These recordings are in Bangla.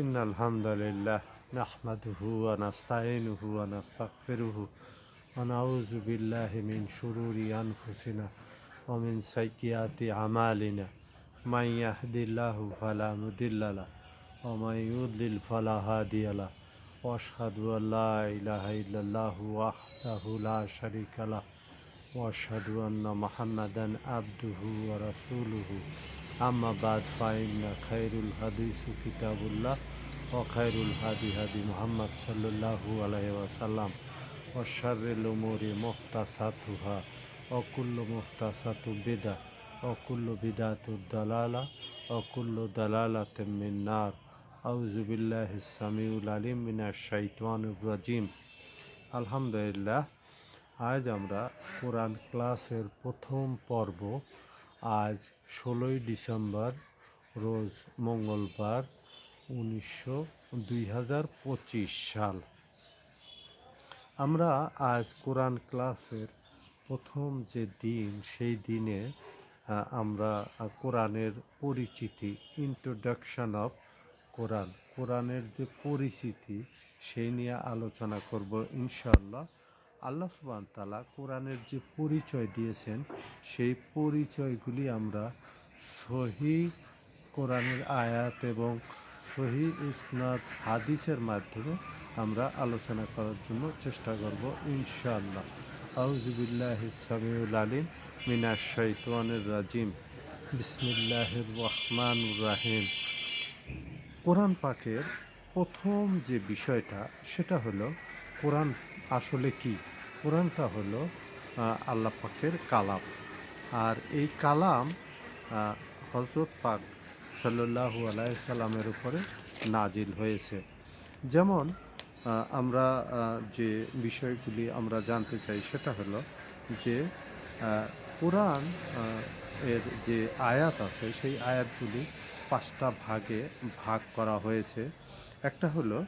إن الحمد لله نحمده ونستعينه ونستغفره ونعوذ بالله من شرور أنفسنا ومن سيئات أعمالنا من يهد الله فلا مضل له ومن يضلل فلا هادي له وأشهد أن لا إله إلا الله وحده لا شريك له وأشهد أن محمدا عبده ورسوله أما بعد فإن خير الحديث كتاب الله وخير الهدي هدي محمد صلى الله عليه وسلم وشر الأمور محدثاتها وكل محدثة بدعة وكل بدعة ضلالة وكل ضلالة من النار أعوذ بالله السميع العليم من الشيطان الرجيم আলহামদুলিল্লাহ আজ আমরা কোরআন ক্লাসের প্রথম পর্ব আজ 16ই ডিসেম্বর রোজ মঙ্গলবার 2025 সাল। আমরা আজ কোরআন ক্লাসের প্রথম যে দিন সেই দিনে আমরা কোরআনের পরিচিতি ইন্ট্রোডাকশন অফ কোরআনের যে পরিচিতি সেই নিয়ে আলোচনা করব ইনশাআল্লাহ। আল্লাহ সুবহানাহু ওয়া তাআলা কোরআনের যে পরিচয় দিয়েছেন সেই পরিচয়গুলি আমরা সহিহ কোরআনের আয়াত এবং সহিহ ইসনাদ হাদিসের মাধ্যমে আমরা আলোচনা করার জন্য চেষ্টা করব ইনশাআল্লাহ। আউযু বিল্লাহিস সামিউল আলিম মিনাশ শাইতানির রাজিম বিসমিল্লাহির রহমানির রহিম। কোরআন পাকের প্রথম যে বিষয়টা সেটা হলো কোরআন আসলে কি। কোরআনটা হলো আল্লাহ পাকের কালাম, আর এই কালাম হযরত পাক সাল্লাল্লাহু আলাইহি সাল্লামের উপরে নাজিল হয়েছে। যেমন আমরা যে বিষয়গুলি আমরা জানতে চাই সেটা হলো যে কোরআন এর যে আয়াত আছে সেই আয়াতগুলি 5টা ভাগে ভাগ করা হয়েছে। একটা হলো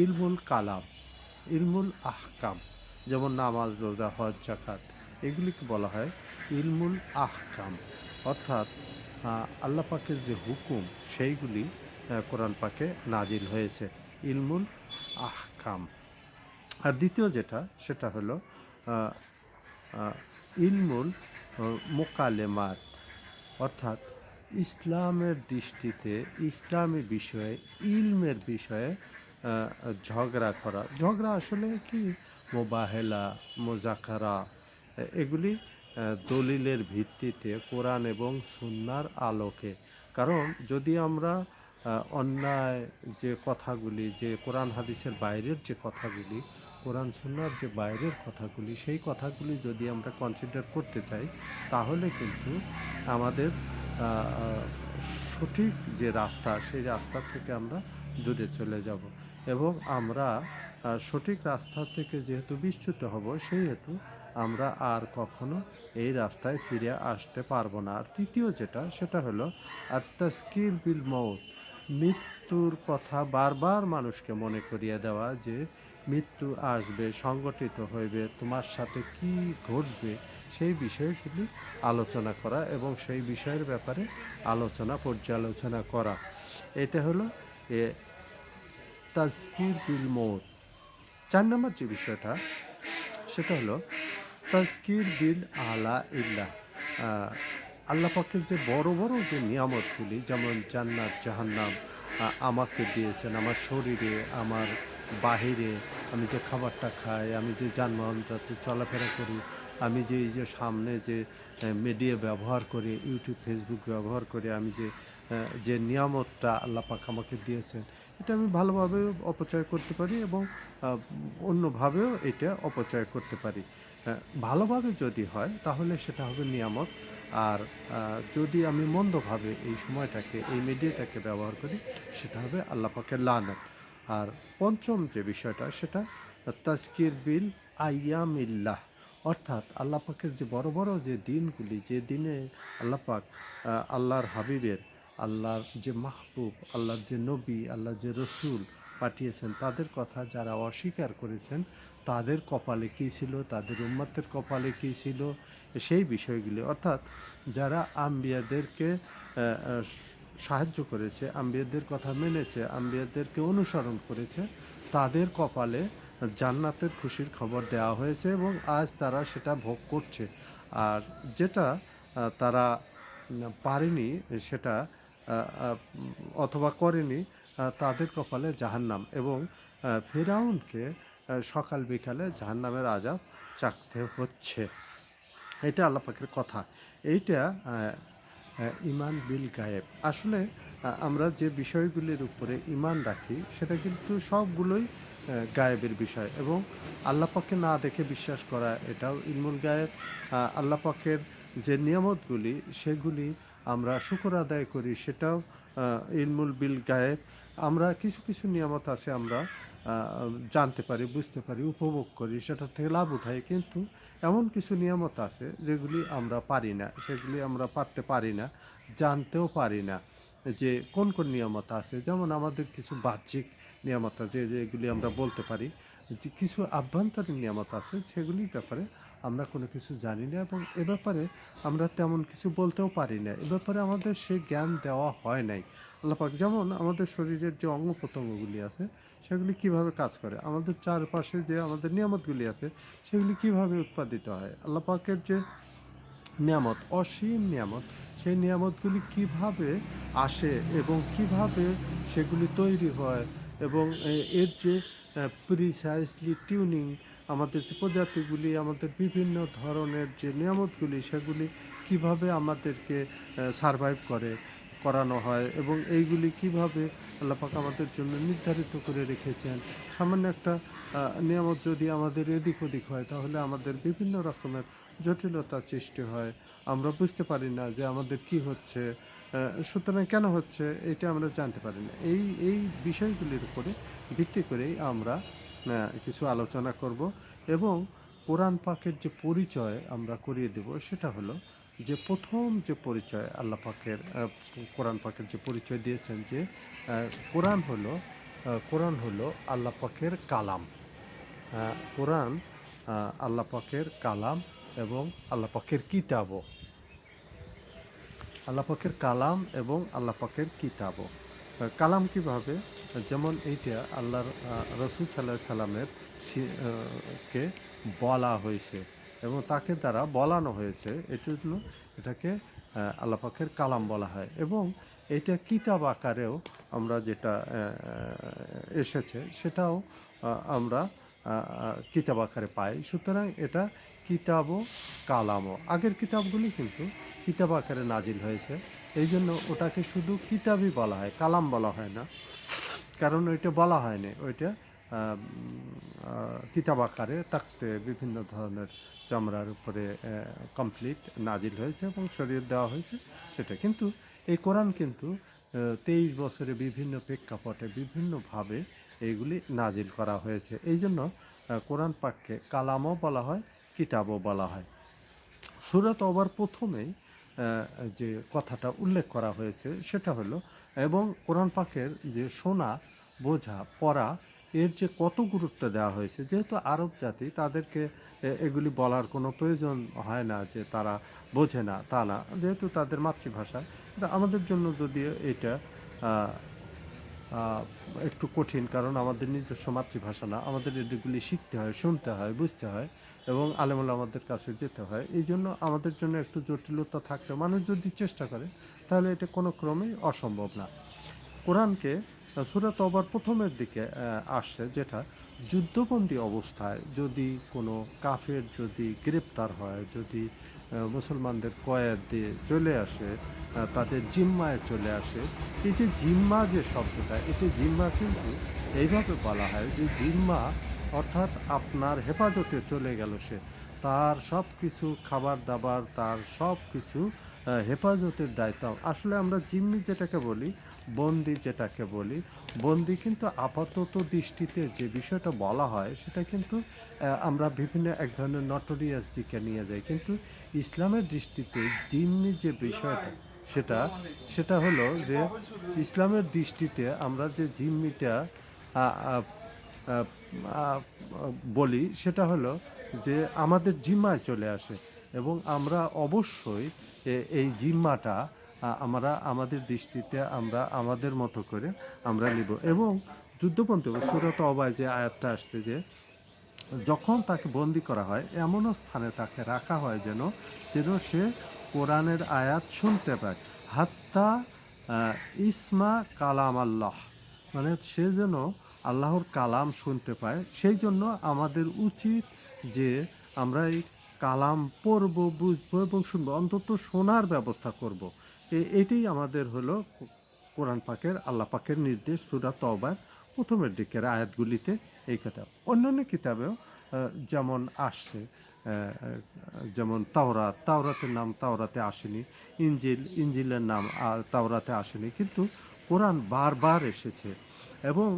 ইলমুল কালাম, ইলমুল আহকাম, যেমন নামাজ, রোজা, হজ, যাকাত, এগুলিকে বলা হয় ইলমুল আহকাম, অর্থাৎ আল্লাহ পাকের যে হুকুম সেইগুলি কোরআন পাকে নাজিল হয়েছে, ইলমুল আহকাম। আর দ্বিতীয় যেটা সেটা হলো ইলমুল মোকালেমাত, অর্থাৎ ইসলামের দৃষ্টিতে ইসলামী বিষয়ে ইলমের বিষয়ে ঝগড়া আসলে কি মোবাহেলা, মোজাকারা, এগুলি দলিলের ভিত্তিতে কোরআন এবং সুন্নাহর আলোকে। কারণ যদি আমরা অন্যায় যে কথাগুলি, যে কোরআন হাদিসের বাইরের যে কথাগুলি, কোরআন সুন্নাহর যে বাইরের কথাগুলি, সেই কথাগুলি যদি আমরা কনসিডার করতে চাই তাহলে কিন্তু আমাদের সঠিক যে রাস্তা সেই রাস্তা থেকে আমরা দূরে চলে যাব এবং আমরা সঠিক রাস্তা থেকে যেহেতু বিচ্যুত হব সেই হেতু আমরা আর কখনো এই রাস্তায় ফিরে আসতে পারবো না। আর তৃতীয় যেটা সেটা হলো আত-তাযকির বিল মউত, মৃত্যুর কথা বারবার মানুষকে মনে করিয়ে দেওয়া যে মৃত্যু আসবে, সংগঠিত হইবে, তোমার সাথে কি ঘটবে সেই বিষয়গুলি আলোচনা করা এবং সেই বিষয়ের ব্যাপারে পর্যালোচনা করা। এটা হলো তাযকির বিল মউত। 4 নম্বর যে বিষয়টা সেটা হলো তাযকির বিল আলা ইল্লাহ, আল্লাহ পাকের যে বড় বড় যে নিয়ামতগুলি, যেমন জান্নাত, জাহান্নাম আমাকে দিয়েছেন, আমার শরীরে, আমার বাহিরে, আমি যে খাবারটা খাই, আমি যে যানবাহনটাতে চলাফেরা করি, আমি যে এই যে সামনে যে মিডিয়া ব্যবহার করি, ইউটিউব, ফেসবুক ব্যবহার করে আমি যে নিয়ামতটা আল্লাহ পাক আমাকে দিয়েছেন, এটা আমি ভালোভাবেও অপচয় করতে পারি এবং অন্যভাবেও এটা অপচয় করতে পারি। ভালোভাবে যদি হয় তাহলে সেটা হবে নিয়ামত, আর যদি আমি মন্দভাবে এই সময়টাকে, এই মিডিয়াটাকে ব্যবহার করি সেটা হবে আল্লাহ পাকের লানত। আর পঞ্চম যে বিষয়টা সেটা তাযকির বিল আইয়ামিল্লাহ, অর্থাৎ আল্লাহ পাকের যে বড় বড় যে দিনগুলি, যে দিনে আল্লাহ পাক আল্লাহর হাবিবের, আল্লাহর যে মাহবুব, আল্লাহর যে নবী, আল্লাহর যে রসুল পাঠিয়েছেন, তাদের কথা যারা অস্বীকার করেছেন তাদের কপালে কী ছিল, তাদের উম্মতের কপালে কী ছিল, সেই বিষয়গুলি, অর্থাৎ যারা আম্বিয়াদেরকে সাহায্য করেছে, আম্বিয়াদের কথা মেনেছে, আম্বিয়াদেরকে অনুসরণ করেছে, তাদের কপালে জান্নাতের খুশির খবর দেওয়া হয়েছে এবং আজ তারা সেটা ভোগ করছে। আর যেটা তারা পারেনি সেটা অথবা করেনি, তাদের কপালে জাহান্নাম এবং ফিরআউনকে সকাল বিকালে জাহান্নামের আযাব চাকতে হচ্ছে। এটা আল্লাহ পাকের কথা। এইটা ইমান বিল গায়েব। আসলে আমরা যে বিষয়গুলির উপরে ইমান রাখি সেটা কিন্তু সবগুলোই গায়েবের বিষয় এবং আল্লাহ পাককে না দেখে বিশ্বাস করা এটাও ইলমুল গায়েব। আল্লাহ পাকের যে নিয়ামতগুলি সেগুলি আমরা শুকর আদায় করি সেটাও ইলমুল বিল গায়েব। আমরা কিছু কিছু নিয়ামত আছে আমরা জানতে পারি, বুঝতে পারি, উপভোগ করি, সেটার থেকে লাভ উঠাই, কিন্তু এমন কিছু নিয়ামত আছে যেগুলি আমরা পারি না, সেগুলি আমরা পারতে পারি না, জানতেও পারি না যে কোন কোন নিয়ামত আছে। যেমন আমাদের কিছু বাহ্যিক নিয়ামত আছে যেগুলি আমরা বলতে পারি, যে কিছু আভ্যন্তরীণ নিয়ামত আছে সেগুলির ব্যাপারে আমরা কোনো কিছু জানি না এবং এ ব্যাপারে আমরা তেমন কিছু বলতেও পারি না, এ ব্যাপারে আমাদের সেই জ্ঞান দেওয়া হয় নাই। আল্লাহ পাক যেমন আমাদের শরীরের যে অঙ্গ প্রত্যঙ্গগুলি আছে সেগুলি কিভাবে কাজ করে, আমাদের চারপাশে যে আমাদের নিয়ামতগুলি আছে সেগুলি কিভাবে উৎপাদিত হয়, আল্লাহ পাকের যে নিয়ামত, অসীম নিয়ামত, সেই নিয়ামতগুলি কিভাবে আসে এবং কিভাবে সেগুলি তৈরি হয় এবং এর যে প্রিসাইসলি টিউনিং, আমাদের যে প্রজাতিগুলি, আমাদের বিভিন্ন ধরনের যে নিয়ামতগুলি সেগুলি কিভাবে আমাদেরকে সারভাইভ করানো হয় এবং এইগুলি কিভাবে আল্লাহ পাক আমাদের জন্য নির্ধারিত করে রেখেছেন। সামান্য একটা নিয়ামত যদি আমাদের এদিক ওদিক হয় তাহলে আমাদের বিভিন্ন রকমের জটিলতার সৃষ্টি হয়, আমরা বুঝতে পারি না যে আমাদের কি হচ্ছে, সুতরাং কেন হচ্ছে এটা আমরা জানতে পারি না। এই বিষয়গুলির উপরে ভিত্তি করেই আমরা কিছু আলোচনা করব এবং কোরআন পাকের যে পরিচয় আমরা করিয়ে দেব সেটা হলো যে প্রথম যে পরিচয় আল্লাহ পাকের কোরআন পাকের যে পরিচয় দিয়েছেন যে কোরআন হলো আল্লাহ পাকের কালাম। কোরআন আল্লাহ পাকের কালাম এবং আল্লাহ পাকের কিতাবও, আল্লাহ পাকের কালাম এবং আল্লাহ পাকের কিতাবও। কালাম কিভাবে, যেমন এইটা আল্লাহর রসুল সাল্লাহ সাল্লামের কে বলা হয়েছে এবং তাকে দ্বারা বলানো হয়েছে, এটার জন্য এটাকে আল্লাহ পাকের কালাম বলা হয় এবং এটা কিতাব আকারেও আমরা যেটা এসেছে সেটাও আমরা কিতাব আকারে পাই। সুতরাং এটা কিতাবও কালামও। আগের কিতাবগুলি কিন্তু কিতাব আকারে নাজিল হয়েছে, এই জন্য ওটাকে শুধু কিতাবই বলা হয়, কালাম বলা হয় না, কারণ ওইটা বলা হয়নি, ওইটা কিতাব আকারে থাকতে বিভিন্ন ধরনের চামড়ার উপরে কমপ্লিট নাজিল হয়েছে এবং শরীয়ত দেওয়া হয়েছে সেটা। কিন্তু এই কোরআন কিন্তু 23 বছরে বিভিন্ন প্রেক্ষাপটে বিভিন্নভাবে এইগুলি নাজিল করা হয়েছে, এই জন্য কোরআন পাককে কালামও বলা হয়, কিতাবও বলা হয়। সূরা তওবার প্রথমেই যে কথাটা উল্লেখ করা হয়েছে সেটা হলো, এবং কোরআন পাকের যে শোনা, বোঝা, পড়া, এর যে কত গুরুত্ব দেওয়া হয়েছে, যেহেতু আরব জাতি তাদেরকে এগুলি বলার কোনো প্রয়োজন হয় না যে তারা বোঝে না, তা না, যেহেতু তাদের মাতৃভাষা। কিন্তু আমাদের জন্য যদিও এটা একটু কঠিন, কারণ আমাদের নিজস্ব মাতৃভাষা না, আমাদের এগুলি শিখতে হয়, শুনতে হয়, বুঝতে হয় এবং আলেমুল আমাদের কাছে যেতে হয়, এই জন্য আমাদের জন্য একটু জটিলতা থাকলে মানুষ যদি চেষ্টা করে তাহলে এটা কোনো ক্রমেই অসম্ভব না। কোরআনকে সূরা তওবার প্রথমের দিকে আসছে, যেটা যুদ্ধবন্দী অবস্থায় যদি কোনো কাফের যদি গ্রেপ্তার হয়, যদি মুসলমানদের কয়েদ দিয়ে চলে আসে, তাদের জিম্মায় চলে আসে, এই যে জিম্মা যে শব্দটা, এটি জিম্মা কিন্তু এইভাবে বলা হয় যে জিম্মা অর্থাৎ আপনার হেফাজতে চলে গেল সে, তার সব কিছু খাবার দাবার, তার সব কিছু হেফাজতের দায়িত্ব। আসলে আমরা জিম্মি যেটাকে বলি, বন্দি যেটাকে বলি, বন্দি কিন্তু আপাতত দৃষ্টিতে যে বিষয়টা বলা হয় সেটা কিন্তু আমরা বিভিন্ন এক ধরনের নটোরিয়াস দিকে নিয়ে যাই, কিন্তু ইসলামের দৃষ্টিতে জিম্মি যে বিষয়টা সেটা সেটা হলো যে ইসলামের দৃষ্টিতে আমরা যে জিম্মিটা বলি সেটা হলো যে আমাদের জিম্মায় চলে আসে এবং আমরা অবশ্যই এই জিম্মাটা আমরা আমাদের দৃষ্টিতে আমরা আমাদের মতো করে আমরা নিব। এবং যুদ্ধপন্থী সূরা তওবায় যে আয়াতটা আসছে যে যখন তাকে বন্দি করা হয় এমনও স্থানে তাকে রাখা হয় যেন যেন সে কোরআনের আয়াত শুনতে পায়, হাত্তা ইসমা কালাম আল্লাহ, মানে সে যেন আল্লাহর কালাম শুনতে পায়। সেই জন্য আমাদের উচিত যে আমরা এই কালাম পড়ব, বুঝবো এবং শুনবো, অন্তত শোনার ব্যবস্থা করব। এটাই আমাদের হলো কোরআন পাকের আল্লাহ পাকের নির্দেশ সূরা তওবার প্রথমের দিকের আয়াতগুলিতে এই কথা। অন্যান্য কিতাবেও যেমন আসছে, যেমন তাওরাতের নাম তাওরাতে আসেনি, ইঞ্জিলের নাম তাওরাতে আসেনি, কিন্তু কোরআন বারবার এসেছে। এবং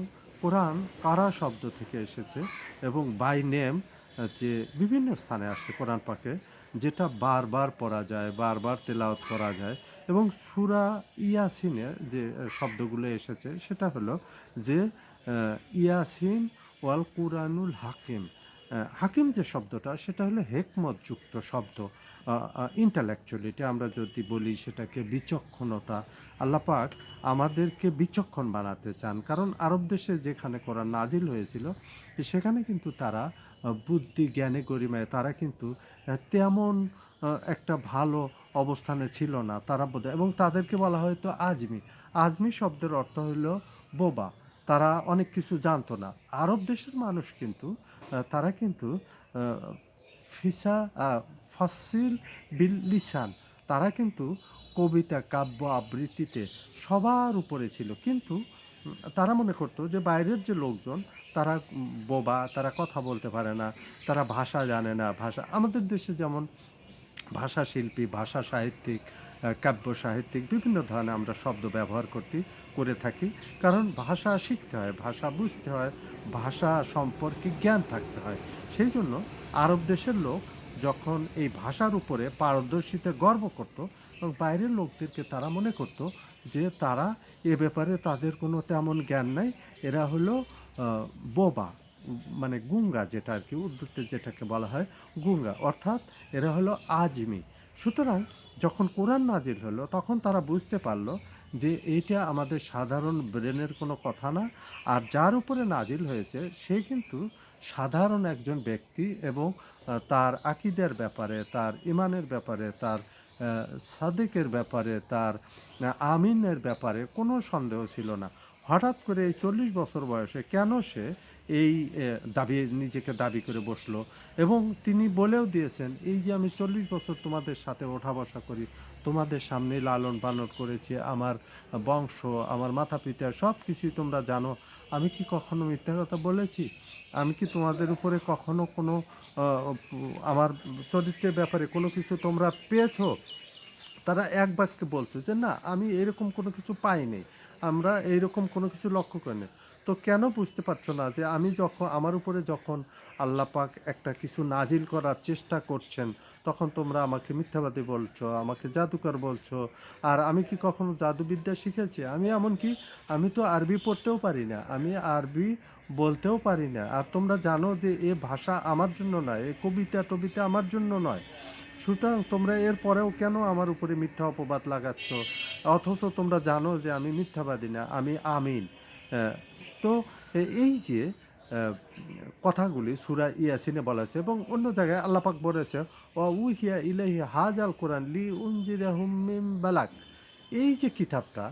কোরআন কারা শব্দ থেকে এসেছে এবং বাই নেম যে বিভিন্ন স্থানে আসছে কোরআন পাকে, যেটা বারবার পড়া যায়, বারবার তেলাওয়াত করা যায়। এবং সূরা ইয়াসিনে যে শব্দগুলো এসেছে সেটা হলো যে ইয়াসিন ওয়াল কুরআনুল হাকিম। হাকিম যে শব্দটা সেটা হলো হেকমতযুক্ত শব্দ, ইন্টালেকচুয়ালিটি আমরা যদি বলি সেটাকে বিচক্ষণতা। আল্লাহ পাক আমাদেরকে বিচক্ষণ বানাতে চান, কারণ আরব দেশে যেখানে কোরআন নাজিল হয়েছিল সেখানে কিন্তু তারা বুদ্ধি জ্ঞানে গরিমায় তারা কিন্তু তেমন একটা ভালো অবস্থানে ছিল না তারা বোধহয়, এবং তাদেরকে বলা হয়তো আজমি। আজমি শব্দের অর্থ হলো বোবা, তারা অনেক কিছু জানতো না। আরব দেশের মানুষ কিন্তু তারা কিন্তু ফিসা ফাসিল বিল লিসান, তারা কিন্তু কবিতা কাব্য আবৃত্তিতে সবার উপরে ছিল। কিন্তু তারা মনে করতো যে বাইরের যে লোকজন তারা বোবা, তারা কথা বলতে পারে না, তারা ভাষা জানে না। ভাষা আমাদের দেশে যেমন ভাষা শিল্পী, ভাষা সাহিত্যিক, কাব্য সাহিত্যিক বিভিন্ন ধরনের আমরা শব্দ ব্যবহার করে থাকি, কারণ ভাষা শিখতে হয়, ভাষা বুঝতে হয়, ভাষা সম্পর্কে জ্ঞান থাকতে হয়। সেই জন্য আরব দেশের লোক যখন এই ভাষার উপরে পারদর্শিতা গর্ব করত, এবং বাইরের লোকদেরকে তারা মনে করত যে তারা এ ব্যাপারে তাদের কোনো তেমন জ্ঞান নাই, এরা হলো বোবা, মানে গুঙ্গা, যেটা আর কি উর্দুতে যেটাকে বলা হয় গুঙ্গা, অর্থাৎ এরা হলো আজমি। সুতরাং যখন কোরআন নাজিল হলো তখন তারা বুঝতে পারলো যে এইটা আমাদের সাধারণ ব্রেনের কোনো কথা না, আর যার উপরে নাজিল হয়েছে সে কিন্তু সাধারণ একজন ব্যক্তি, এবং তার আকিদের ব্যাপারে, তার ইমানের ব্যাপারে, তার সাদেকের ব্যাপারে, তার আমিনের ব্যাপারে কোনো সন্দেহ ছিল না। হঠাৎ করে এই 40 বছর বয়সে কেন সে এই নিজেকে দাবি করে বসলো? এবং তিনি বলেও দিয়েছেন, এই যে আমি 40 বছর তোমাদের সাথে ওঠা বসা করি, তোমাদের সামনে লালন পালন করেছি, আমার বংশ, আমার মাতা পিতা সব কিছুই তোমরা জানো, আমি কি কখনো মিথ্যা কথা বলেছি? আমি কি তোমাদের উপরে কখনো কোনো আমার চরিত্রের ব্যাপারে কোনো কিছু তোমরা পেয়েছো? তারা এক বাক্যে বলতো যে না, আমি এরকম কোনো কিছু পাইনি, আমরা এইরকম কোনো কিছু লক্ষ্য করিনি। তো কেন বুঝতে পারছো না যে আমি যখন আমার উপরে যখন আল্লাহ পাক একটা কিছু নাজিল করার চেষ্টা করছেন তখন তোমরা আমাকে মিথ্যাবাদী বলছো, আমাকে জাদুকর বলছো? আর আমি কি কখনো জাদুবিদ্যা শিখেছি? আমি তো আরবি পড়তেও পারি না, আমি আরবি বলতেও পারি না। আর তোমরা জানো যে এ ভাষা আমার জন্য নয়, এ কবিতা টবিতা আমার জন্য নয়। সুতরাং তোমরা এর পরেও কেন আমার উপরে মিথ্যা অপবাদ লাগাচ্ছ? অথচ তোমরা জানো যে আমি মিথ্যাবাদী না, আমি আমিন। তো এই যে কথাগুলি সূরা ইয়াসিনে বলা হয়েছে, এবং অন্য জায়গায় আল্লাহ পাক বলেছে উহিয়া ইলাইহি হাজাল কোরআন লি উনজিরাহুম মিন বালাগ। এই যে কিতাবটা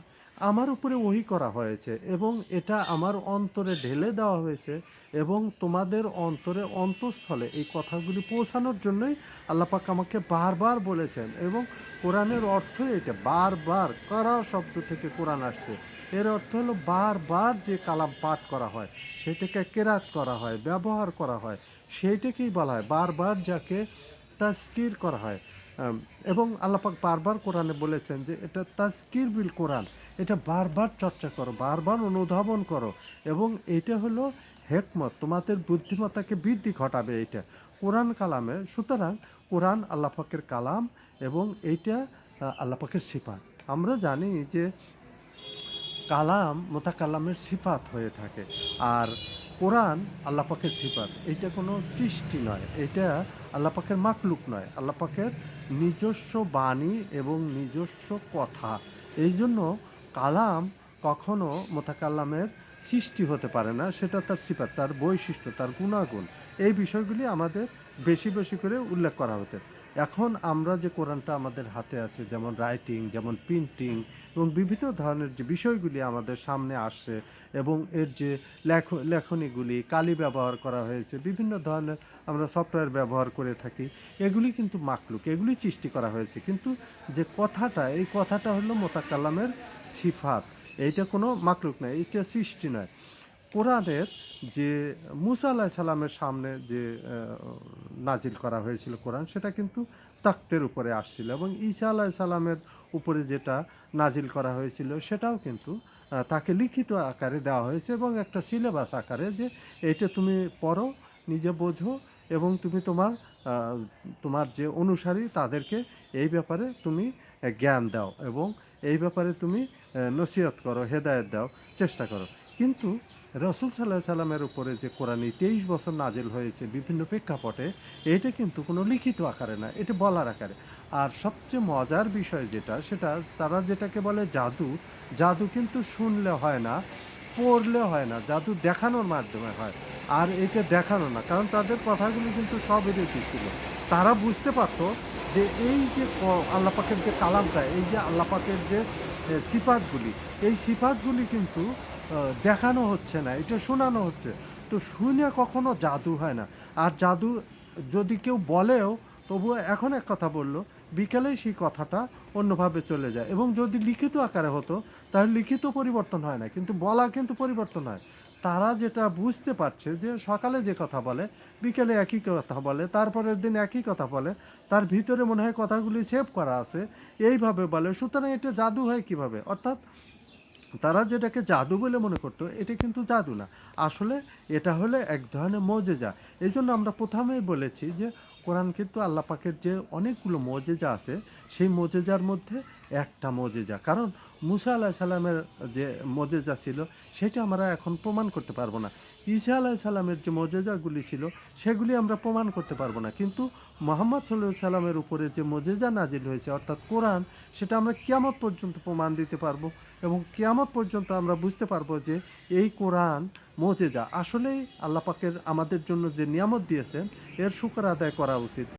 আমার উপরে ওহী করা হয়েছে এবং এটা আমার অন্তরে ঢেলে দেওয়া হয়েছে, এবং তোমাদের অন্তরে অন্তঃস্থলে এই কথাগুলি পৌঁছানোর জন্যই আল্লাহ পাক আমাকে বারবার বলেছেন। এবং কোরআনের অর্থ এটা, বারবার কারা শব্দ থেকে কোরআন আসছে, এর অর্থ হলো বারবার যে কালাম পাঠ করা হয়, সেটাকে কেরাত করা হয়, ব্যবহার করা হয়, সেইটাকেই বলা হয় বারবার, যাকে তাজকির করা হয়। এবং আল্লাপাক বারবার কোরআনে বলেছেন যে এটা তাজকির বিল কোরআন, এটা বারবার চর্চা করো, বারবার অনুধাবন করো, এবং এটা হলো হেকমত, তোমাদের বুদ্ধিমত্তাকে বৃদ্ধি ঘটাবে এটা কোরআন কালামে। সুতরাং কোরআন আল্লাপাকের কালাম, এবং এইটা আল্লাপাকের সিফাত। আমরা জানি যে কালাম মোতাকাল্লামের সিফাত হয়ে থাকে, আর কোরআন আল্লাহ পাকের সিফাত। এইটা কোনো সৃষ্টি নয়, এটা আল্লাহ পাকের মাকলুক নয়, আল্লাহ পাকের নিজস্ব বাণী এবং নিজস্ব কথা। এই জন্য কালাম কখনো মোতাকাল্লামের সৃষ্টি হতে পারে না, সেটা তার সিফাত, তার বৈশিষ্ট্য, তার গুণাগুণ। এই বিষয়গুলি আমাদের বেশি বেশি করে উল্লেখ করা হতো। এখন আমরা যে কোরআনটা আমাদের হাতে আছে, যেমন রাইটিং, যেমন প্রিন্টিং এবং বিভিন্ন ধরনের যে বিষয়গুলি আমাদের সামনে আসছে, এবং এর যে লেখনীগুলি, কালি ব্যবহার করা হয়েছে, বিভিন্ন ধরনের আমরা সফটওয়্যার ব্যবহার করে থাকি, এগুলি কিন্তু মাকলুক, এগুলি সৃষ্টি করা হয়েছে। কিন্তু যে কথাটা, এই কথাটা হলো মোতাকাল্লামের সিফাত। এইটা কোনো মাকলুক নয়, এইটা সৃষ্টি নয়। কোরআনের যে মুসা আলাহ সালামের সামনে যে নাজিল করা হয়েছিল কোরআন, সেটা কিন্তু তাক্তের উপরে আসছিল, এবং ঈসা আলাহ সালামের উপরে যেটা নাজিল করা হয়েছিল সেটাও কিন্তু তাকে লিখিত আকারে দেওয়া হয়েছে, এবং একটা সিলেবাস আকারে, যে এইটা তুমি পড়ো, নিজে বোঝো, এবং তুমি তোমার যে অনুসারী তাদেরকে এই ব্যাপারে তুমি জ্ঞান দাও, এবং এই ব্যাপারে তুমি নসিহত করো, হেদায়েত দাও, চেষ্টা করো। কিন্তু রসুল সাল্লাহ সাল্লামের উপরে যে কোরআনে 23 বছর নাজিল হয়েছে বিভিন্ন প্রেক্ষাপটে, এটা কিন্তু কোনো লিখিত আকারে না, এটা বলার আকারে। আর সবচেয়ে মজার বিষয় যেটা, সেটা তারা যেটাকে বলে জাদু, জাদু কিন্তু শুনলে হয় না, পড়লে হয় না, জাদু দেখানোর মাধ্যমে হয়। আর এটা দেখানো না, কারণ তাদের কথাগুলি কিন্তু সব এরকম ছিল। তারা বুঝতে পারতো যে এই যে আল্লাহ পাকের যে কালামটা, এই যে আল্লাহ পাকের যে সিফাতগুলি, এই সিফাতগুলি কিন্তু দেখানো হচ্ছে না, এটা শোনানো হচ্ছে। তো শুনে কখনো জাদু হয় না। আর জাদু যদি কেউ বলেও, তবুও এখন এক কথা বললো, বিকেলেই সেই কথাটা অন্যভাবে চলে যায়। এবং যদি লিখিত আকারে হতো, তাহলে লিখিত পরিবর্তন হয় না, কিন্তু বলা কিন্তু পরিবর্তন হয়। তারা যেটা বুঝতে পারছে যে সকালে যে কথা বলে, বিকেলে একই কথা বলে, তারপরের দিন একই কথা বলে, তার ভিতরে মনে হয় কথাগুলি সেভ করা আছে, এইভাবে বলে। সুতরাং এটা জাদু হয় কিভাবে? অর্থাৎ তারা যেটাকে জাদু বলে মনে করতো, এটা কিন্তু জাদু না, আসলে এটা হলো এক ধরনের মজেজা। এই জন্য আমরা প্রথমেই বলেছি যে কোরআন কিন্তু আল্লাহ পাকের যে অনেকগুলো মজেজা আছে, সেই মজেজার মধ্যে একটা মজেজা। কারণ মুসা আলাহ সাল্লামের যে মজেজা ছিল, সেটা আমরা এখন প্রমাণ করতে পারবো না। ঈসা আলাহ সাল্লামের যে মজেজাগুলি ছিল, সেগুলি আমরা প্রমাণ করতে পারবো না। কিন্তু মোহাম্মদ সাল্লাল্লাহু সাল্লামের উপরে যে মজেজা নাজিল হয়েছে, অর্থাৎ কোরআন, সেটা আমরা কিয়ামত পর্যন্ত প্রমাণ দিতে পারবো, এবং কিয়ামত পর্যন্ত আমরা বুঝতে পারবো যে এই কোরআন মজেজা। আসলেই আল্লাহ পাকের আমাদের জন্য যে নিয়ামত দিয়েছেন, এর শুকর আদায় করা উচিত।